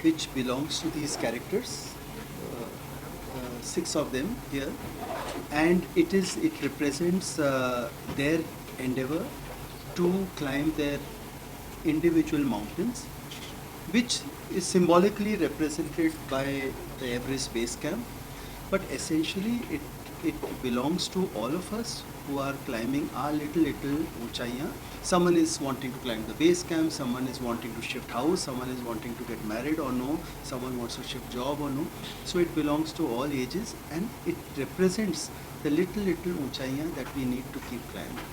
which belongs to these characters, 6 of them here, and it represents their endeavor to climb their individual mountains, which is symbolically represented by the Everest Base Camp, but essentially it belongs to all of us who are climbing our little ऊंचाइयाँ. Someone is wanting to climb the base camp, someone is wanting to shift house, someone is wanting to get married or no, someone wants to shift job or no. So it belongs to all ages and it represents the little ऊंचाइयाँ that we need to keep climbing.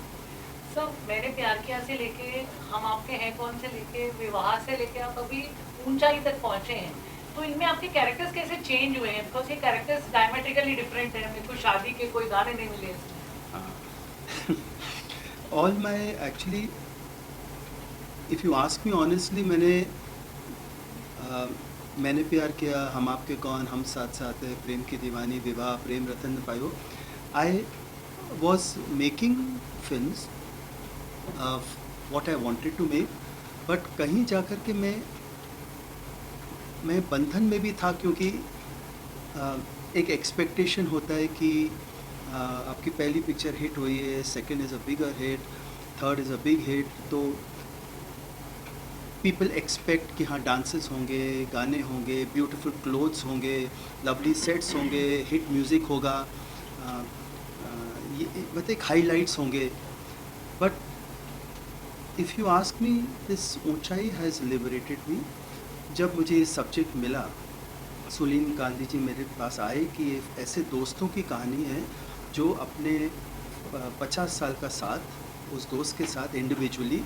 Sir मैंने प्यार किया से लेके हम आपके हैं कौन से लेके विवाह से लेके आप अभी ऊंचाई तक पहुंचे हैं, तो इनमें आपके कैरेक्टर्स कैसे चेंज हुए हैं? बिकॉज ये कैरेक्टर्स डायमेट्रिकली डिफरेंट हैं. मेरे को शादी के कोई गाने नहीं मिले इसमें. All my actually, if you ask me honestly, मैंने प्यार किया, हम आपके कौन, हम साथ साथ है, प्रेम की दीवानी, विवाह, प्रेम रतन पायो. I was making films of what I wanted to make, but कहीं जाकर के मैं बंधन में भी था, क्योंकि एक एक्सपेक्टेशन होता है कि आपकी पहली पिक्चर हिट हुई है, second is a bigger hit, third is a big hit, तो पीपल एक्सपेक्ट कि हाँ डांसेस होंगे, गाने होंगे, ब्यूटीफुल क्लोथ्स होंगे, लवली सेट्स होंगे, हिट म्यूज़िक होगा, ये मतलब एक हाईलाइट्स होंगे. But if you ask me, this ऊंचाई हैज़ लिबरेटेड मी. जब मुझे ये सब्जेक्ट मिला, सुलीन गांधी जी मेरे पास आए कि ये ऐसे दोस्तों की कहानी है जो अपने 50 साल का साथ उस दोस्त के साथ इंडिविजुअली,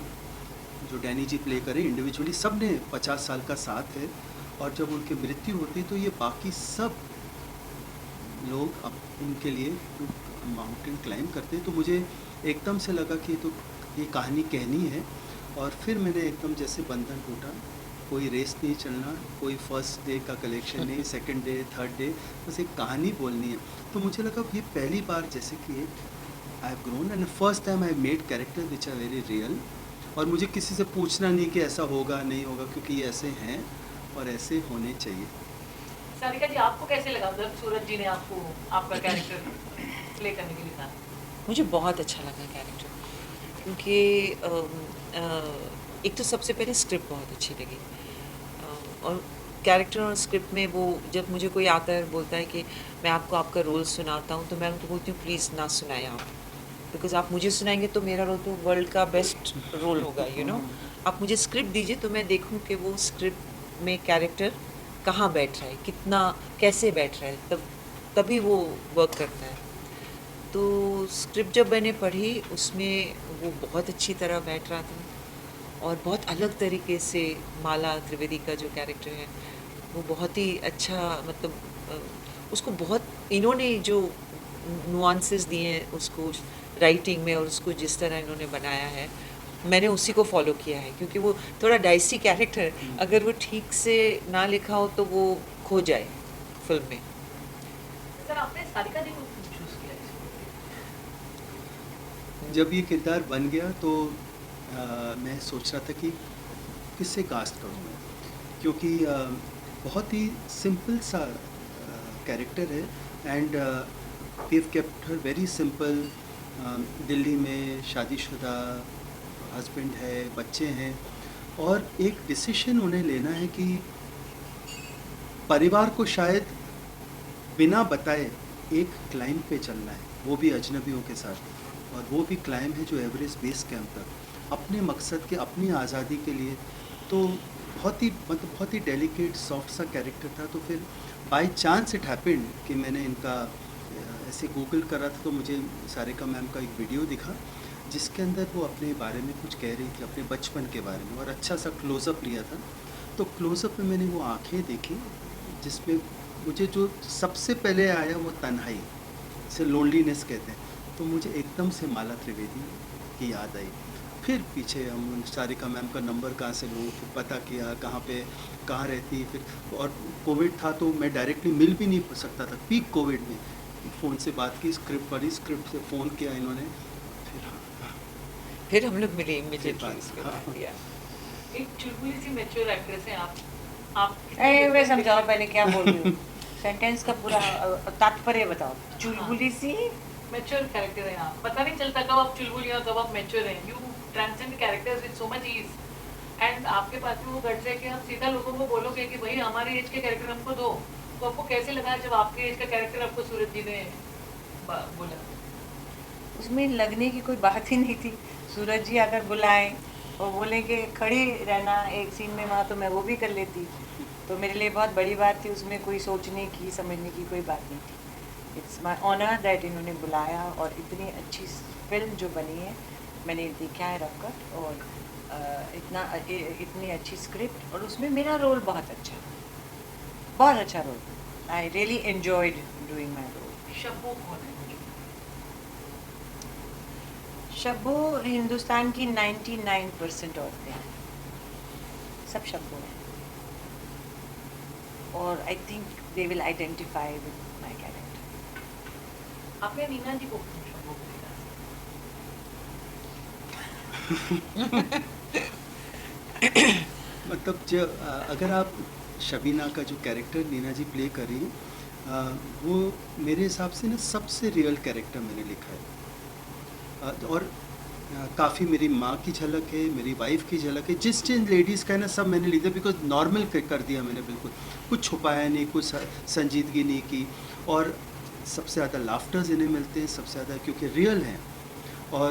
जो डैनी जी प्ले करें, इंडिविजुअली सब ने 50 साल का साथ है, और जब उनकी मृत्यु होती तो ये बाकी सब लोग अब उनके लिए माउंटेन क्लाइंब करते. तो मुझे एकदम से लगा कि तो ये कहानी कहनी है, और फिर मैंने एकदम जैसे बंधन टूटा. कोई रेस नहीं चलना, कोई फर्स्ट डे का कलेक्शन नहीं, सेकंड डे, थर्ड डे, बस एक कहानी बोलनी है. तो मुझे लगा ये पहली बार जैसे कि I have grown and first time I made character which are very real, और मुझे किसी से पूछना नहीं कि ऐसा होगा नहीं होगा, क्योंकि ये ऐसे हैं और ऐसे होने चाहिए. सारिका जी, आपको कैसे लगा जब सूरज जी ने आपको आपका कैरेक्टर प्ले करने के लिए कहा? मुझे बहुत अच्छा लगा कैरेक्टर, क्योंकि एक तो सबसे पहले स्क्रिप्ट बहुत अच्छी लगी, और कैरेक्टर और स्क्रिप्ट में वो जब मुझे कोई आता है बोलता है कि मैं आपको आपका रोल सुनाता हूँ, तो मैं उनको बोलती हूँ प्लीज़ ना सुनाएं आप, बिकॉज आप मुझे सुनाएंगे तो मेरा रोल तो वर्ल्ड का बेस्ट रोल होगा, यू नो. आप मुझे स्क्रिप्ट दीजिए तो मैं देखूँ कि वो स्क्रिप्ट में कैरेक्टर कहाँ बैठ रहा है, कितना कैसे बैठ रहा है, तभी वो वर्क करता है. तो स्क्रिप्ट जब मैंने पढ़ी उसमें वो बहुत अच्छी तरह बैठ रहा था, और बहुत अलग तरीके से माला त्रिवेदी का जो कैरेक्टर है वो बहुत ही अच्छा, मतलब उसको बहुत इन्होंने जो नुआंसेस दिए हैं उसको राइटिंग में, और उसको जिस तरह इन्होंने बनाया है मैंने उसी को फॉलो किया है, क्योंकि वो थोड़ा डाइसी कैरेक्टर है, अगर वो ठीक से ना लिखा हो तो वो खो जाए फिल्म में. सर आपने सारिका जी को चूज किया इसको? जब ये किरदार बन गया तो मैं सोच रहा था कि किससे कास्ट करूँ मैं, क्योंकि बहुत ही सिंपल सा कैरेक्टर है, and we have kept her very simple. Delhi में शादीशुदा हस्बैंड है, बच्चे हैं, और एक डिसीजन उन्हें लेना है कि परिवार को शायद बिना बताए एक क्लाइंब पे चलना है, वो भी अजनबियों के साथ, और वो भी क्लाइंब है जो एवरेस्ट बेस कैंप तक, अपने मकसद के, अपनी आज़ादी के लिए. तो बहुत ही डेलिकेट सॉफ्ट सा कैरेक्टर था. तो फिर बाय चांस इट हैपेंड कि मैंने इनका ऐसे गूगल करा था, तो मुझे सारिका मैम का एक वीडियो दिखा जिसके अंदर वो अपने बारे में कुछ कह रही थी, अपने बचपन के बारे में, और अच्छा सा क्लोज़अप लिया था. तो क्लोज़अप में मैंने वो आँखें देखी जिसमें मुझे जो सबसे पहले आया वो तन्हाई, से लोनलीनेस कहते हैं. तो मुझे एकदम से माला त्रिवेदी की याद आई. फिर पीछे हम सारिका मैम का नंबर कहाँ से लूँ, फिर पता किया कहाँ रहती. फिर और कोविड था तो मैं डायरेक्टली मिल भी नहीं सकता था, पीक कोविड में. फ़ोन से बात की, स्क्रिप्ट पढ़ी, स्क्रिप्ट से फ़ोन किया इन्होंने, फिर हम लोग मिले फिर इमीडिएटली बात. उसके हाँ. बाद. या एक चुलबुली सी मैच्योर एक्ट्रेस हैं आप वे समझाओ पहले क्या बोल रही हो, सेंटेंस का पूरा तात्पर्य बताओ। चुलबुली सी मैच्योर कैरेक्टर है आप, पता नहीं चलता कब आप चुलबुली और कब आप मैच्योर हैं। You transcend characters with so much ease and आपके पास में वो गट्स है कि आप सीधा लोगों को बोलोगे कि भाई हमारे एज के कैरेक्टर हमको दो। तो आपको कैसे लगा जब आपके एज का कैरेक्टर आपको सूरज जी ने बोला? उसमें लगने की कोई बात ही नहीं थी। सूरज जी अगर बुलाएं और बोले कि खड़ी रहना एक सीन में वहाँ, तो मैं वो भी कर लेती। तो मेरे लिए बहुत बड़ी बात थी, उसमें कोई सोचने की समझने की कोई बात नहीं थी। इट्स माई ऑनर दैट इन्होंने बुलाया और इतनी अच्छी फिल्म जो बनी है, मैंने देखा है रफ कट, और इतनी अच्छी स्क्रिप्ट, और उसमें मेरा रोल बहुत अच्छा role. I really enjoyed doing my role. Shabbo कौन है? शब्बो हिंदुस्तान की 99% औरतें हैं, सब शब्बो हैं, और I think they will identify with my character. आपने नीना जी को क्यों शब्बो को देखा? मतलब अगर आप शबीना का जो कैरेक्टर नीना जी प्ले कर रही हैं, वो मेरे हिसाब से ना सबसे रियल कैरेक्टर मैंने लिखा है। और काफ़ी मेरी माँ की झलक है, मेरी वाइफ की झलक है, जिस जिन लेडीज़ का है ना सब मैंने लिखा, बिकॉज नॉर्मल कर दिया मैंने, बिल्कुल कुछ छुपाया नहीं, कुछ संजीदगी नहीं की। और सबसे ज़्यादा लाफ्टर्स इन्हें मिलते हैं, सबसे ज़्यादा, क्योंकि रियल हैं। और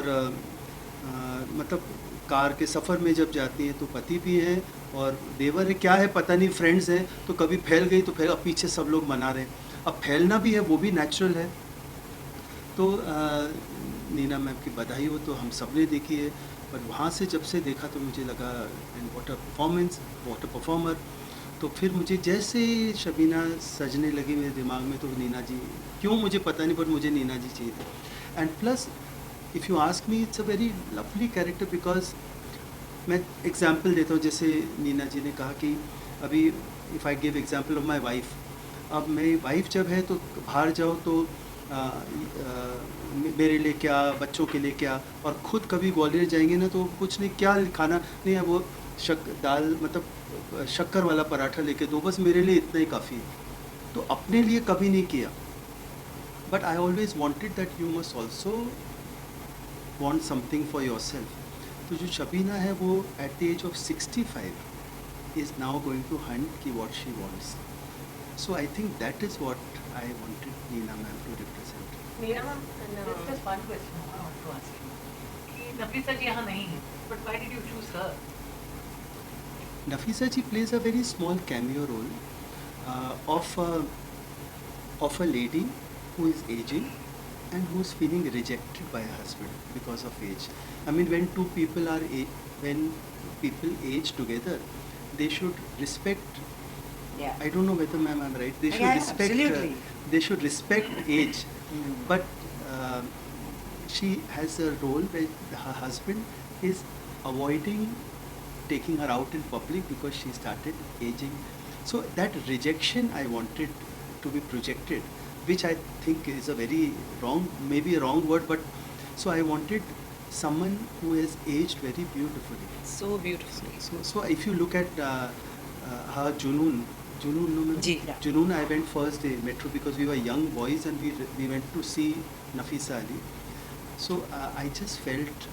मतलब कार के सफ़र में जब जाती हैं तो पति भी हैं और देवर है, क्या है पता नहीं, फ्रेंड्स हैं, तो कभी फैल गई तो फिर अब पीछे सब लोग मना रहे हैं। अब फैलना भी है, वो भी नेचुरल है। तो नीना मैम की बधाई हो, तो हम सब ने देखी है, पर वहाँ से जब से देखा तो मुझे लगा and what a performance, what a performer. तो फिर मुझे जैसे शबीना सजने लगी मेरे दिमाग में, तो नीना जी, क्यों मुझे पता नहीं, पर मुझे नीना जी चाहिए थे। And plus if you ask me, it's a very lovely character, because मैं एग्जांपल देता हूँ। जैसे नीना जी ने कहा कि अभी if I give example of my wife, अब मेरी वाइफ जब है तो बाहर जाओ तो मेरे लिए क्या, बच्चों के लिए क्या, और ख़ुद कभी ग्वालियर जाएंगे ना तो कुछ नहीं, क्या खाना नहीं है, वो दाल मतलब शक्कर वाला पराठा लेके दो, बस मेरे लिए इतना ही काफ़ी है। तो अपने लिए कभी नहीं किया, but I always wanted that you must also want something for yourself. तो जो शबीना है वो at the age of 65 is now going to hunt की what she wants. So I think that is what I wanted Neena ma'am to represent. Neena ma'am, just one question I want to ask you कि नफीसा जी यहाँ नहीं है, but why did you choose her? Nafisa ji plays a very small cameo role of a lady who is aging and who is feeling rejected by her husband because of age. I mean, when when people age together, they should respect. Yeah. I don't know whether ma'am I'm right. They should Yeah, respect. absolutely. They should respect age, but she has a role where her husband is avoiding taking her out in public because she started aging. So that rejection I wanted to be projected, which I think is a very wrong, maybe a wrong word, but so I wanted someone who has aged very beautifully. So beautifully. So if you look at her Junoon, no ma'am? Ji. Yeah. Junoon, I went first day metro because we were young boys and we went to see Nafisa Ali. So I just felt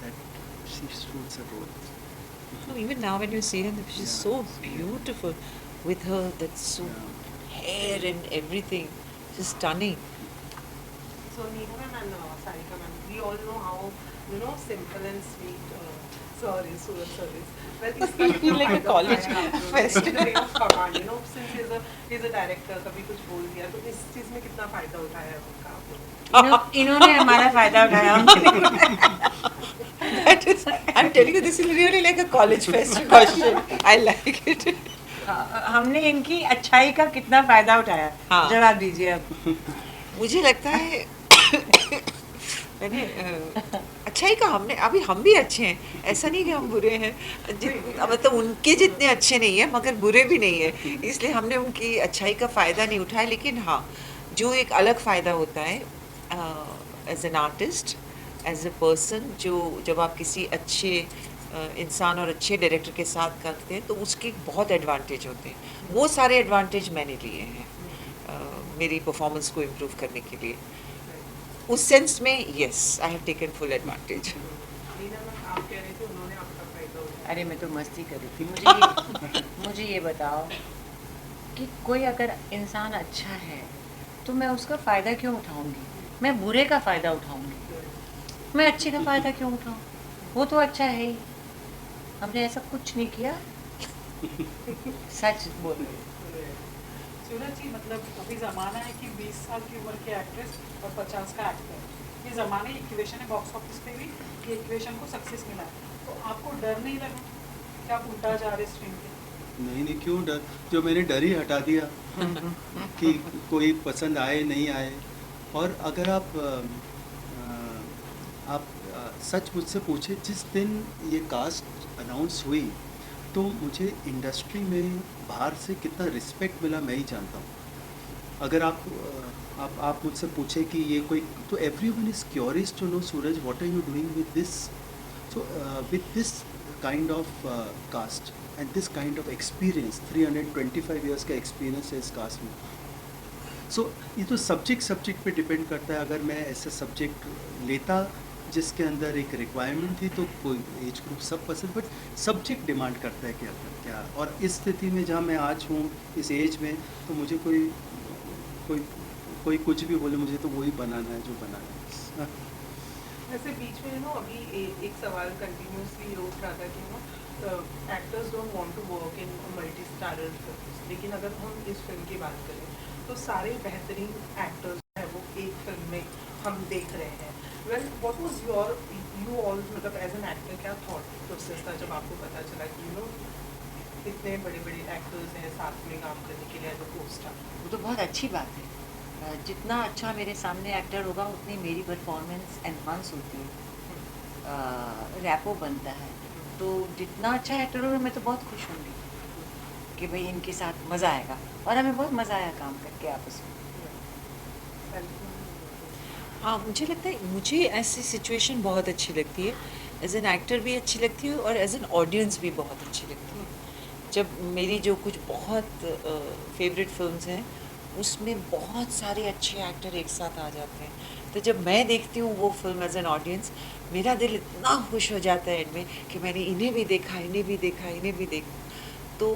that she suits a role. No, even now when you see her, she's Yeah. so beautiful with her, that's so Yeah. hair and everything. She's stunning. So Neena ma'am and Sarika ma'am, we all know how simple and sweet sir is, Suraj sir is. Well, इसका कितना Like a फायदा college उठाया आप लोगों ने? fest. The way of command, since he's a director, कभी कुछ बोल दिया, तो इस चीज़ में कितना फायदा उठाया है उनका आप लोगों ने? इन्होंने हमारा फायदा उठाया, हमने That is, I'm telling you, this is really like a college fest question. I like it. हमने इनकी अच्छाई का कितना फायदा उठाया। हाँ। जवाब दीजिए अब। मुझे लगता है मैंने अच्छाई का हमने अभी हम भी अच्छे हैं, ऐसा नहीं कि हम बुरे हैं, मतलब उनके जितने अच्छे नहीं है मगर बुरे भी नहीं है, इसलिए हमने उनकी अच्छाई का फ़ायदा नहीं उठाया। लेकिन हाँ, जो एक अलग फ़ायदा होता है as an artist, as a person, जो जब आप किसी अच्छे इंसान और अच्छे डायरेक्टर के साथ करते हैं तो उसके बहुत एडवांटेज होते हैं। वो सारे एडवांटेज मैंने लिए हैं मेरी परफॉर्मेंस को इम्प्रूव करने के लिए। उस सेंस में yes, I have taken full advantage. Neena ma'am, आप कह रहे थे उन्होंने आपका फायदा उठाया। अरे मैं तो मस्ती कर रही थी। मुझे ये बताओ कि कोई अगर इंसान अच्छा है तो मैं उसका फ़ायदा क्यों उठाऊंगी? मैं बुरे का फ़ायदा उठाऊंगी, मैं अच्छे का फ़ायदा क्यों उठाऊं? वो तो अच्छा है ही। हमने ऐसा कुछ नहीं किया, सच बोल रही हूँ। सूरज जी, मतलब अभी ज़माना है कि 20 साल की उम्र के एक्ट्रेस और 50 का एक्टर, ये ज़माने इक्वेशन है, बॉक्स ऑफिस पे भी ये इक्वेशन को सक्सेस मिला है। तो आपको डर नहीं लगा कि आप उल्टा जा रहे स्ट्रीम पे? नहीं, क्यों डर? जो मैंने डर ही हटा दिया कि कोई पसंद आए नहीं आए। और अगर सच मुझसे पूछे, जिस दिन ये कास्ट अनाउंस हुई तो मुझे इंडस्ट्री में बाहर से कितना रिस्पेक्ट मिला मैं ही जानता हूँ। अगर आप मुझसे पूछे कि ये कोई, तो everyone is curious to know Suraj what are you doing with this, so with this kind of cast and this kind of experience, 325 years का एक्सपीरियंस है इस कास्ट में। सो ये तो सब्जेक्ट पे डिपेंड करता है। अगर मैं ऐसा सब्जेक्ट लेता जिसके अंदर एक रिक्वायरमेंट थी तो कोई एज ग्रुप सब पसंद, बट सब्जेक्ट डिमांड करता है क्या। और इस स्थिति में जहाँ मैं आज हूँ इस एज में, तो मुझे कोई कुछ भी बोले, मुझे तो वही बनाना है जो बनाना है। वैसे बीच में अभी एक सवाल कंटिन्यूसली उठ रहा था कि actors don't want to work in multi starrer films, लेकिन अगर हम इस फिल्म की बात करें तो सारे बेहतरीन एक्टर्स हैं वो एक फिल्म में हम देख रहे हैं। Well, what was you all, मतलब एज एन एक्टर क्या थॉट प्रोसेस था जब आपको पता चला कि इतने बड़े बड़े एक्टर्स हैं साथ में काम करने के लिए एज अ को-स्टार? वो तो बहुत अच्छी बात है। जितना अच्छा मेरे सामने एक्टर होगा उतनी मेरी परफॉर्मेंस एनहांस होती है, रैपो बनता है। तो जितना अच्छा एक्टर होगा मैं तो बहुत खुश होंगी कि भाई इनके साथ मज़ा आएगा, और हमें बहुत मज़ा आया काम करके आपस में। हाँ, मुझे लगता है मुझे ऐसी सिचुएशन बहुत अच्छी लगती है। एज एन एक्टर भी अच्छी लगती है और एज एन ऑडियंस भी बहुत अच्छी लगती है। जब मेरी जो कुछ बहुत फेवरेट फिल्म्स हैं उसमें बहुत सारे अच्छे एक्टर एक साथ आ जाते हैं, तो जब मैं देखती हूँ वो फिल्म एज एन ऑडियंस, मेरा दिल इतना खुश हो जाता है इनमें कि मैंने इन्हें भी देखा, इन्हें भी देखा, इन्हें भी देखा। तो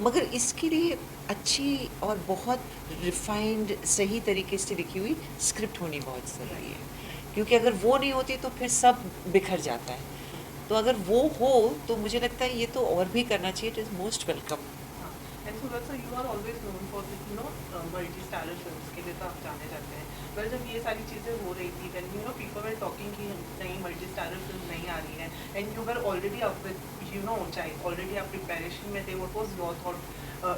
मगर इसके लिए अच्छी और बहुत रिफाइंड सही तरीके से लिखी हुई स्क्रिप्ट होनी बहुत ज़रूरी है, क्योंकि अगर वो नहीं होती तो फिर सब बिखर जाता है। तो अगर वो हो तो मुझे लगता है ये तो और भी करना चाहिए। It is most welcome. And Suraj sir, you are always known for multi starrer films के लिए तो आप जाने जाते हैं। पर जब ये सारी चीज़ें हो रही थी, देन पीपल वर टॉकिंग कि नहीं मल्टी स्टारर फिल्म नहीं आ रही है, and you were already up with ऊंचाई, ऑलरेडी आप प्रिपरेशन में थे। What was your thought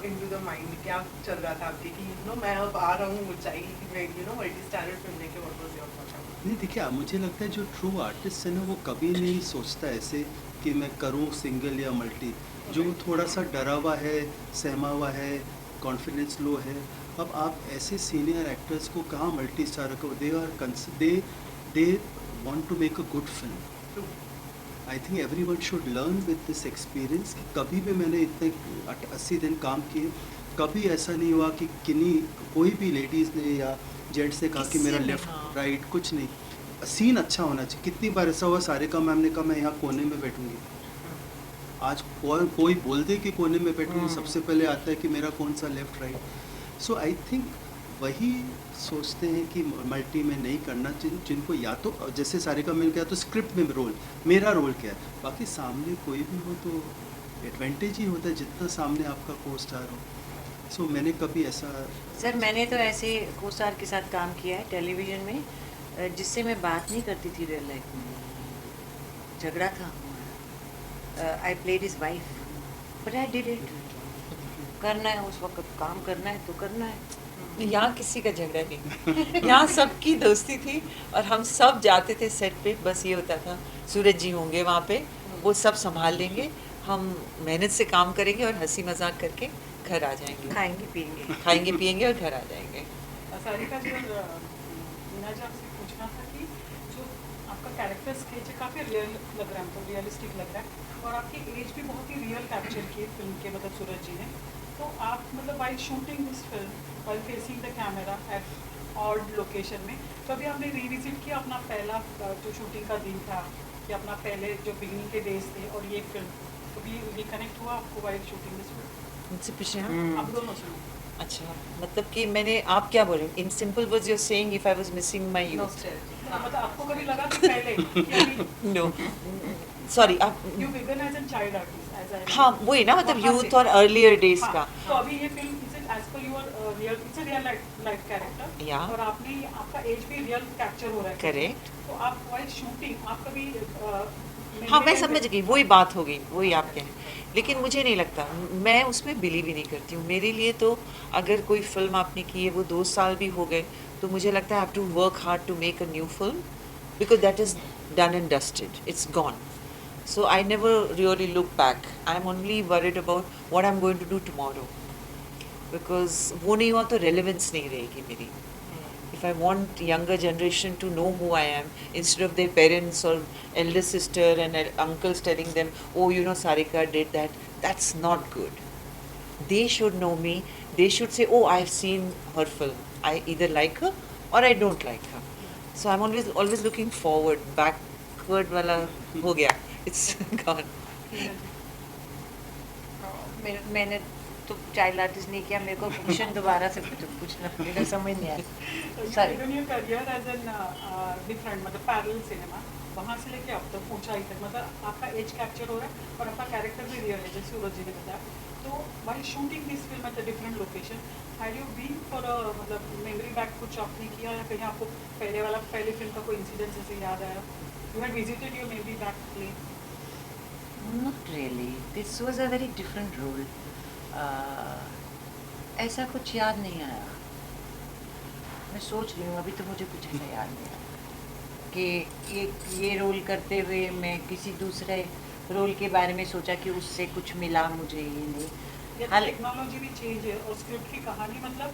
into the mind? क्या चल रहा था आपके कि मैं अब आ रहा हूँ ऊंचाई में, मल्टी स्टारर फिल्म लेके? What was your thought? नहीं, देखिए, मुझे लगता है जो ट्रू आर्टिस्ट है ना, वो कभी नहीं सोचता ऐसे कि मैं करूं सिंगल या मल्टी। जो थोड़ा सा डरा हुआ है, सहमा हुआ है, कॉन्फिडेंस लो है, अब आप ऐसे सीनियर एक्टर्स को कहाँ मल्टी स्टार को, they want to make a good film. I think everyone should learn with this experience कि कभी भी मैंने इतने 80 दिन काम किए, कभी ऐसा नहीं हुआ कि कोई भी लेडीज़ ने या जेंट्स ने कहा कि मेरा लेफ्ट राइट कुछ नहीं। सीन अच्छा होना चाहिए। कितनी बार ऐसा हुआ, सारिका मैम ने कहा मैं यहाँ कोने में बैठूंगी, आज कोई बोल दे कि कोने में बैठूंगी, सबसे पहले आता है कि मेरा कौन सा left right. So I think वही सोचते हैं कि मल्टी में नहीं करना, जिनको या तो जैसे सारिका मैम क्या तो स्क्रिप्ट में रोल, मेरा रोल क्या है, बाकी सामने कोई भी हो तो एडवांटेज ही होता है जितना सामने आपका को स्टार हो। सो मैंने कभी ऐसा सर, मैंने तो ऐसे को स्टार के साथ काम किया है टेलीविज़न में, जिससे मैं बात नहीं करती थी रियल लाइफ में। झगड़ा था, I played his wife, but I did it. करना है उस वक्त, काम करना है तो करना है। यहाँ किसी का झगड़ा नहीं, यहाँ सबकी दोस्ती थी और हम सब जाते थे सेट पे। बस ये होता था सूरज जी होंगे वहाँ पे, वो सब संभाल लेंगे, हम मेहनत से काम करेंगे और हंसी मजाक करके घर आ जाएंगे, खाएंगे पिएंगे। खाएंगे पिएंगे और घर आ जाएंगे। सारिका जी और मीना जी, आपसे पूछना था कि जो आपका कैरेक्टर स्केच काफ़ी रियल लग रहा है, मतलब रियलिस्टिक लग रहा है, और आपकी एज भी बहुत ही रियल कैप्चर की है फिल्म के, मतलब सूरज जी ने। तो आप मतलब while shooting this film, while facing the camera at odd location में, कभी आपने रिविजिट किया अपना पहला जो शूटिंग का दिन था, या अपना पहले जो बिगिनिंग के डेज थे और ये फिल्म, कभी रिकनेक्ट हुआ आपको वाइल शूटिंग दिस फिल्म? मुझसे पूछे हाँ आप दोनों सुनो। अच्छा, मतलब कि मैंने, आप क्या बोल रहे हो, in simple words you are saying if I was missing my youth? मतलब आपको कभी लगा कि पहले कि अभी नो, सॉरी, आप you began as an child artist as I, हाँ वही ना, मतलब वहाँ यूथ से। और अर्लियर डेज हाँ, का। तो अभी ये film is it as per your real, it's a real life character, Yeah. और आपने आपका एज भी रियल कैप्चर हो रहा है। Correct. तो आप वाइल शूटिंग आप कभी हाँ मैं समझ गई, वही बात हो गई, वही आप कहें, लेकिन मुझे नहीं लगता, मैं उसमें बिलीव ही नहीं करती हूँ। मेरे लिए तो अगर कोई फिल्म आपने की है, वो 2 साल भी हो गए, तो मुझे लगता है I have to work hard to make a new film, because that is done and dusted, it's gone. So I never really look back. I'm only worried about what I'm going to do tomorrow. Because वो नहीं हुआ तो relevance नहीं रहेगी मेरी. If I want younger generation to know who I am, instead of their parents or elder sister and uncles telling them, oh, you know, Sarika did that, that's not good. They should know me. They should say, oh, I've seen her film. I either like her or I don't like her. So I'm always looking forward. Backward वाला हो गया. It's gone. मैंने तो child artist नहीं किया, मेरे को question दोबारा से पूछना पड़ेगा, समझ नहीं आया। Sorry. Your career as an different, मतलब पैरेलल सिनेमा, वहाँ से लेके अब तक ऊंचाई तक, मतलब आपका एज कैप्चर हो रहा है और आपका कैरेक्टर भी रियल है, जैसे सूरज जी ने बताया। तो while shooting this film at a different location, had you been for मतलब मेमोरी बैक कुछ आपने किया, या कहीं आपको पहले फिल्म का कोई इंसिडेंट जैसे याद आया? You had visited your memory back place? Not really. This was a very different role. ऐसा कुछ याद नहीं आया। मैं सोच रही हूँ, अभी तो मुझे कुछ ऐसा याद नहीं आया कि ये रोल करते हुए मैं किसी दूसरे रोल के बारे में सोचा कि उससे कुछ मिला मुझे, ये नहीं। हाल टेक्नोलॉजी भी चेंज है और स्क्रिप्ट की कहानी मतलब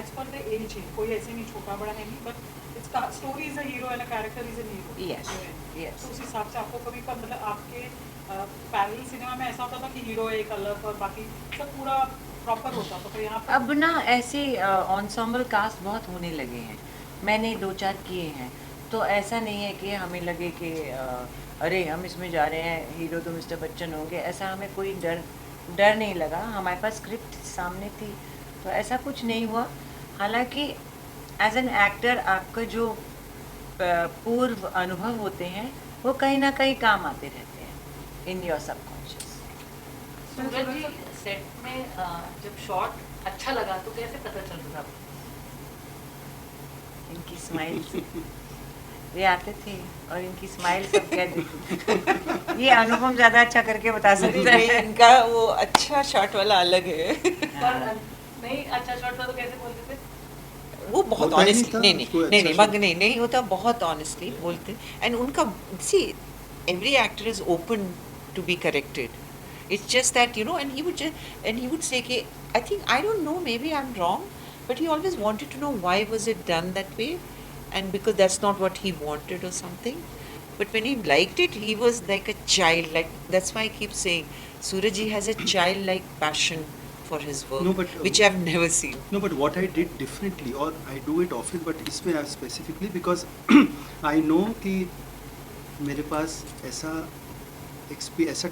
एज पर द एज है, कोई ऐसे नहीं छोटा बड़ा है नहीं, but it's story is a hero and a character is an hero. Yes, yes. तो उस हिसाब से आपको कभी कब मतलब आपके पैरेलल सिनेमा में ऐसा होता था कि हीरो एक अलग और बाकी सब पूरा प्रॉपर होता था, तो यहाँ पर अब ना ऐसे ensemble कास्ट बहुत होने लगे हैं, मैंने 2-4 किए हैं, तो ऐसा नहीं है कि हमें लगे कि अरे हम इसमें जा रहे हैं, हीरो तो मिस्टर बच्चन होंगे, ऐसा हमें कोई डर नहीं लगा। हमारे पास स्क्रिप्ट सामने थी, तो ऐसा कुछ नहीं हुआ। हालांकि एज एन एक्टर आपका जो पूर्व अनुभव होते हैं वो कहीं ना कहीं काम आते रहते हैं in your subconscious. Suraj ji set में जब शॉट अच्छा लगा तो कैसे पता चल रहा था? इनकी स्माइल से वे आते थे और इनकी स्माइल सब कह देती। ये अनुपम ज़्यादा अच्छा करके बता सकता नहीं, है। इनका वो अच्छा शॉट वाला अलग है। पर नहीं अच्छा शॉट था तो कैसे बोलते थे? वो बहुत होता ही नहीं ऑनेस्टली, था, नहीं नहीं उसको नहीं अच्छा नहीं शॉट। मग नहीं होता, बहुत ऑनेस्टली बोलते। एंड उनका see every actor is open to be corrected, it's just that you know, and he would say कि I think, I don't know, maybe I am wrong, but he always wanted to know why was it done that way, and because that's not what he wanted or something, but when he liked it, he was like a child, like that's why I keep saying Suraj ji has a childlike passion for his work, No, but, which I've never seen. No, but what I did differently, or I do it often, but इसमें I specifically because I know कि मेरे पास ऐसा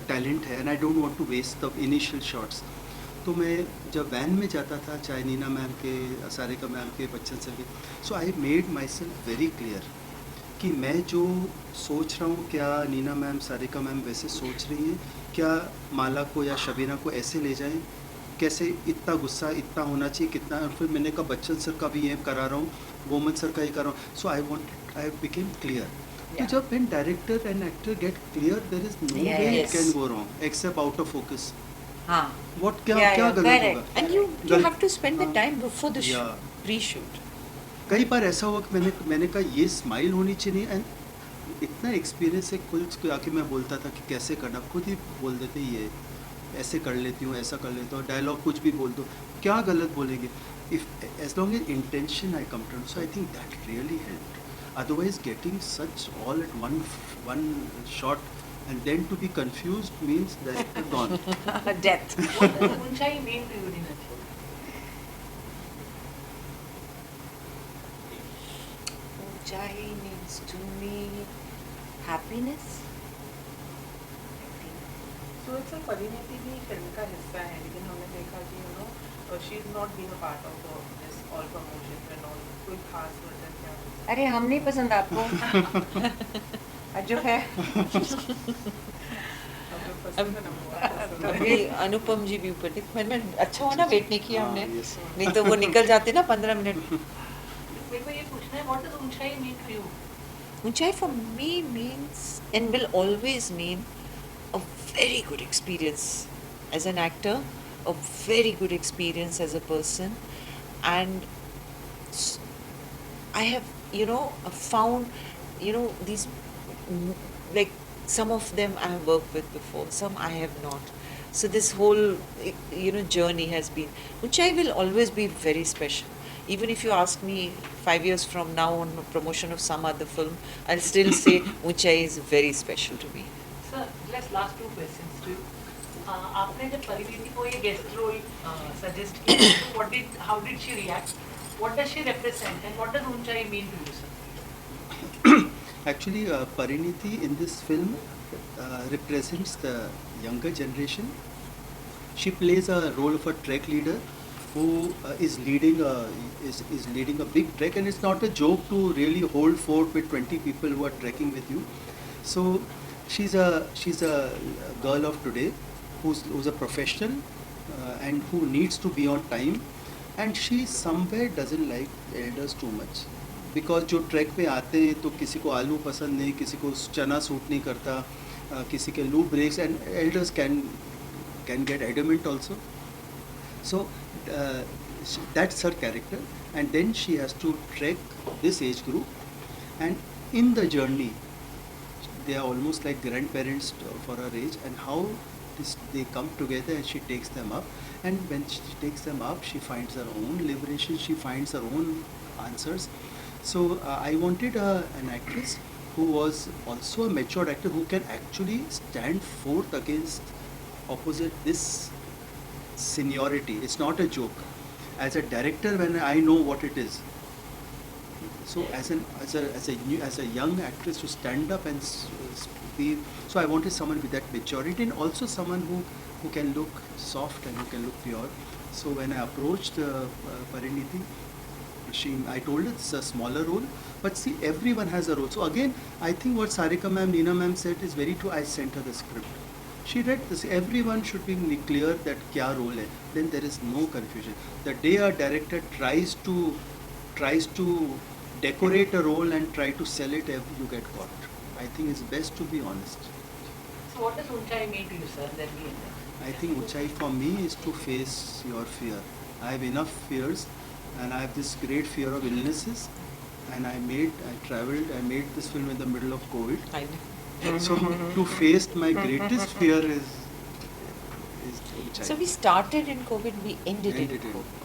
talent है and I don't want to waste the initial shots. तो मैं जब van में जाता था, चाहे नीना मैम के, सारिका मैम के, बच्चन सर के, so I made myself very clear कि मैं जो सोच रहा हूँ, क्या नीना मैम, सारिका मैम वैसे सोच रही हैं, क्या माला को या शबीना को ऐसे ले जाएं, कैसे इतना गुस्सा इतना होना चाहिए, कितना। फिर मैंने कहा बच्चन सर का भी ये करा रहा हूँ, बोमन सर का ही कर रहा हूँ, सो आई बिकेम क्लियर। तो जब when director and actor get clear, there is no way it Yes. Can go wrong except out of focus. हाँ, व्हाट क्या Yeah, क्या yeah, गलत correct. होगा? And you गल- have to spend the हाँ, time before the Yeah. pre-shoot. कई बार ऐसा हुआ कि मैंने कहा ये स्माइल होनी चाहिए, एंड इतना एक्सपीरियंस है, कुछ आके मैं बोलता था कि कैसे करना, खुद ही बोल देते ये ऐसे कर लेती हूँ, ऐसा कर लेता हूँ, डायलॉग कुछ भी बोल दो, क्या गलत बोलेंगे, if as long as intention I come to, so I think that really helped. Otherwise, getting such all at one shot and then to be confused means director gone. Death. What does ऊंचाई mean to you, Neeraj? Ujjayi means to me happiness. I think. Suraj sir परिणति भी film का हिस्सा है, लेकिन हमने देखा कि she is not being a part of this all promotion and all. कोई खास वजह क्या है? अरे हम नहीं पसंद आपको। जो है आपको पसंद है ना वो? अभी अनुपम जी भी ऊपर मैंने अच्छा हुआ ना वेट नहीं किया हमने, हाँ, yes. नहीं तो वो निकल जाते ना 15 मिनट। मेरे को ये पूछना है, what does ऊंचाई mean to you? Unchai for me means and will always mean a very good experience as an actor, a very good experience as a person, and I have found these like some of them I have worked with before, some I have not. So this whole journey has been, Unchai will always be very special. Even if you ask me 5 years from now on a promotion of some other film, I'll still say Unchai is very special to me. Sir, let's last 2 questions to you. आपने जब परिणीति को ये guest role suggest किया, how did she react? What does she represent and what does ऊंचाई mean to you, sir? Actually, Pariniti in this film represents the younger generation. She plays a role of a trek leader who is leading a big trek, and it's not a joke to really hold fort with 20 people who are trekking with you. So she's a girl of today who's a professional and who needs to be on time, and she somewhere doesn't like elders too much. Because जो track पे आते हैं तो किसी को आलू पसंद नहीं, किसी को चना सूट नहीं करता, किसी के loo breaks, and elders can get adamant also. So that's her character, and then she has to track this age group, and in the journey they are almost like grandparents for her age, and how they come together and she takes them up, and when she takes them up she finds her own liberation, she finds her own answers. So I wanted an actress who was also a matured actor who can actually stand forth against opposite this seniority. It's not a joke. As a director, when I know what it is, so as a young actress to stand up and be, so I wanted someone with that maturity, and also someone who can look soft and who can look pure. So when I approached Pariniti, I told her it's a smaller role, but see, everyone has a role. So again, I think what Sarika ma'am, Neena ma'am said is very true. I sent her the script. She read this. Everyone should be clear that kya role hai. Then there is no confusion. The day a director tries to decorate a role and try to sell it, you get caught. I think it's best to be honest. So what does ऊंचाई mean to you, sir? Then we end. I think Uchai for me is to face your fear. I have enough fears, and I have this great fear of illnesses, and I made this film in the middle of COVID. I know. So to face my greatest fear is Uchai. So we started in COVID, we ended in Ended in COVID.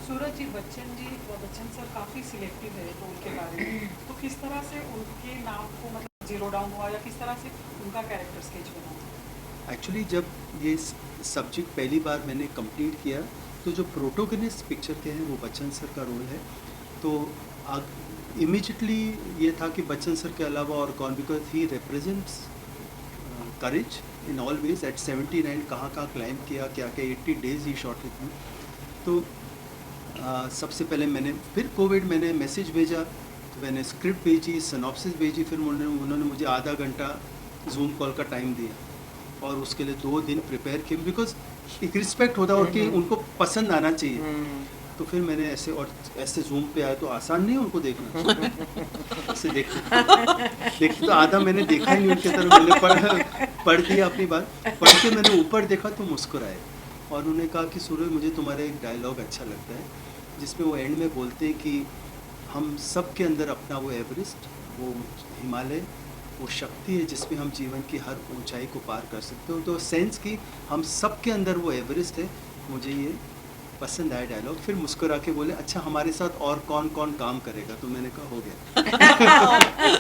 Suraj ji Bachchan sir काफ़ी selective है role के बारे में, तो किस तरह से उनके नाम को मतलब जीरो डाउन हुआ या किस तरह से उनका कैरेक्टर स्केच बना? एक्चुअली जब ये सब्जेक्ट पहली बार मैंने कंप्लीट किया, तो जो प्रोटोगनिस्ट पिक्चर के हैं वो बच्चन सर का रोल है, तो इमीडिएटली ये था कि बच्चन सर के अलावा और कौन, because he represents courage in all ways. At 79 कहाँ क्लाइम किया, क्या 80 days he shot with me. तो सबसे पहले मैंने फिर कोविड मैंने मैसेज भेजा, तो मैंने स्क्रिप्ट भेजी, सिनॉप्सिस भेजी, फिर उन्होंने मुझे आधा घंटा जूम कॉल का टाइम दिया, और उसके लिए 2 दिन प्रिपेयर किए, बिकॉज एक रिस्पेक्ट होता है और कि उनको पसंद आना चाहिए. तो फिर मैंने ऐसे जूम पे आया, तो आसान नहीं है उनको देखना. ऐसे देखते तो आधा मैंने देखा ही नहीं उनके तरफ. मैंने पढ़ दिया अपनी बात, पढ़ के मैंने ऊपर देखा तो मुस्कुराए, और उन्होंने कहा कि सूरज मुझे तुम्हारा एक डायलॉग अच्छा लगता है, जिसमें वो एंड में बोलते हैं कि हम सब के अंदर अपना वो एवरेस्ट, वो हिमालय, वो शक्ति है जिसमें हम जीवन की हर ऊंचाई को पार कर सकते हो. तो सेंस कि हम सब के अंदर वो एवरेस्ट है, मुझे ये पसंद आया डायलॉग, फिर मुस्कुरा के बोले अच्छा हमारे साथ और कौन कौन काम करेगा, तो मैंने कहा हो गया।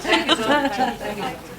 Thank you, sir. Thank you.